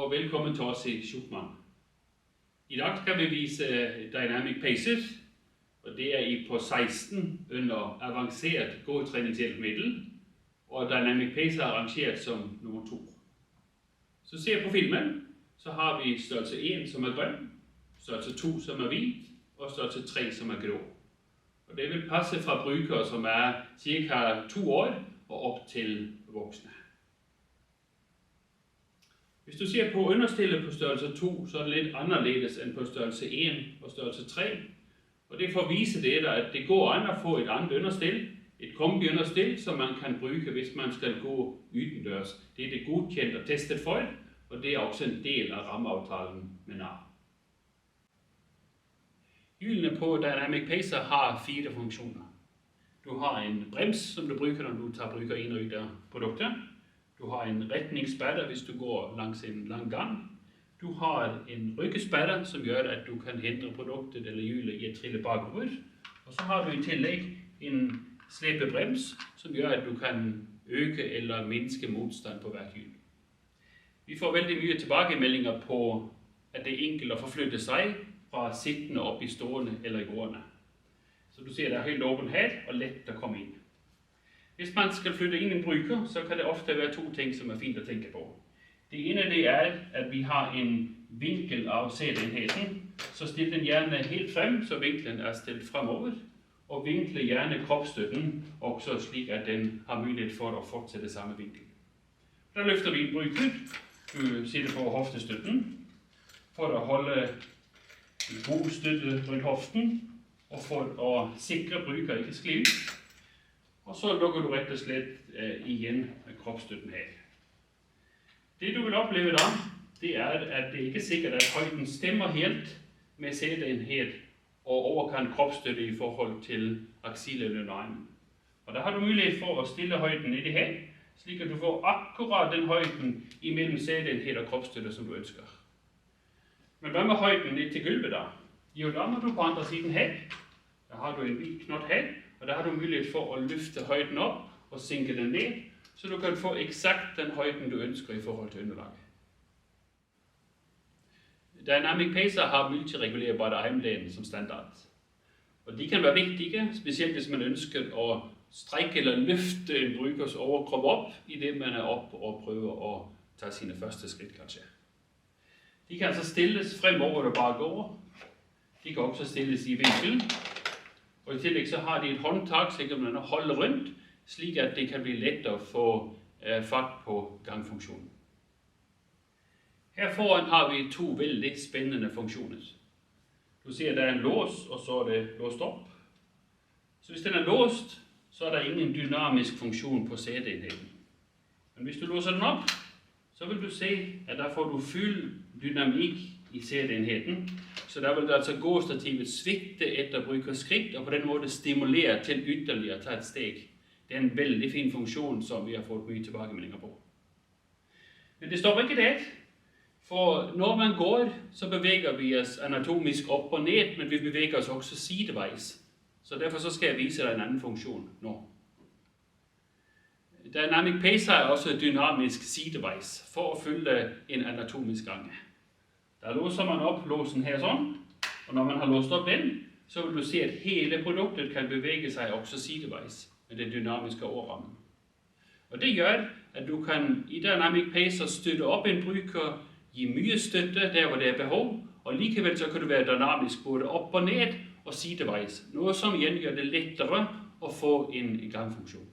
og velkommen til os i Schuckmann. I dag skal vi vise Dynamic Pacer, og det er i på 16 under avanceret gåtræningshjælpemiddel, og Dynamic Pacer er arrangeret som nummer 2. Så ser på filmen, så har vi størrelse 1 som er grøn, størrelse 2 som er hvid, og størrelse 3 som er grå. Og det vil passe fra brugere som er ca. 2 år og op til voksne. Hvis du ser på understillet på størrelse 2, så er det lidt anderledes end på størrelse 1 og størrelse 3. Og det for at vise det, at det går an at få et andet understil, et kombi-understil, som man kan bruge, hvis man skal gå udendørs. Det er det godkendt og testet for, og det er også en del af rammeaftalen med NAR. Hjulene på Dynamic Pacer har 4 funktioner. Du har en brems, som du bruger, når du bruger ind og ud af produkter. Du har en retningsspætter, hvis du går langs en lang gang. Du har en ryggespætter, som gør, at du kan hindre produktet eller hjulet i at trille bakover. Og så har du i tillæg en slæbebrems, som gør, at du kan øge eller mindske modstand på hvert hjul. Vi får vældig mye tilbagemeldinger på, at det er enkelt at forflytte sig fra sittende op i stående eller i gående. Så du ser, der er helt åbenhed og let at komme ind. Hvis man skal flytte ind i en bruger, så kan det ofte være 2 ting, som er fint at tænke på. Det ene det er, at vi har en vinkel af sædenheden, så stil den gerne helt frem, så vinklen er stillet fremover, og vinkle gerne kropsstøtten, også slik at den har mulighed for at fortsætte samme vinkel. Der løfter vi en bruger, du sætter på hoftestøtten, for at holde en god støtte rundt hoften, og for at sikre bruger ikke sklive. Og så lukker du rett og slett igen kropsstøtten her. Det du vil opleve da, det er, at det ikke er sikkert, at højden stemmer helt med sædenhed og overkant kropsstøtte i forhold til axil eller armen. Og der har du mulighed for at stille højden i det her, slik at du får akkurat den højden imellem sædenhed og kropsstøtte, som du ønsker. Men hvad med højden ned til gulvet da? Jo, der må du på andre siden her. Der har du en hvid knot her. Og der har du mulighed for at løfte højden op og sænke den ned, så du kan få eksakt den højden, du ønsker i forhold til underlag. Dynamic Pacer har multiregulerbare armlæn som standard. Og de kan være vigtige, specielt hvis man ønsker at strække eller løfte en brugers overkrop op, i det man er op og prøver at tage sine første skridt kanskje. De kan altså stilles fremover og bakover. De kan også stilles i vinkel. Og i tillæg så har de et håndtag, så kan man holde rundt, slik at det kan blive lettere at få fat på gangfunktionen. Her foran har vi 2 vældig spændende funktioner. Du ser, at der er en lås, og så er det låst op. Så hvis den er låst, så er der ingen dynamisk funktion på sædenheden. Men hvis du låser den op, så vil du se, at der får du fuld dynamik i sædenheden. Så der vil altså gåstativet svigte efter brugers skridt, og på den måde stimulere til ytterligere at tage et steg. Det er en vældig fin funktion, som vi har fået mye tilbagemeldinger på. Men det står ikke det, for når man går, så bevæger vi os anatomisk op og ned, men vi bevæger os også sidevejs. Så derfor så skal jeg vise dig en anden funktion nu. Dynamic Pacer er også dynamisk sidevejs, for at følge en anatomisk gang. Der låser man op låsen her sådan, og når man har låst op den, så vil du se, at hele produktet kan bevæge sig også sidevejs med den dynamiske overramme. Og det gør, at du kan i Dynamic Pacer støtte op en bruger, give mye støtte der, hvor det er behov, og likevel så kan du være dynamisk både op og ned og sidevejs. Noget som igen gør det lettere at få en gangfunktion.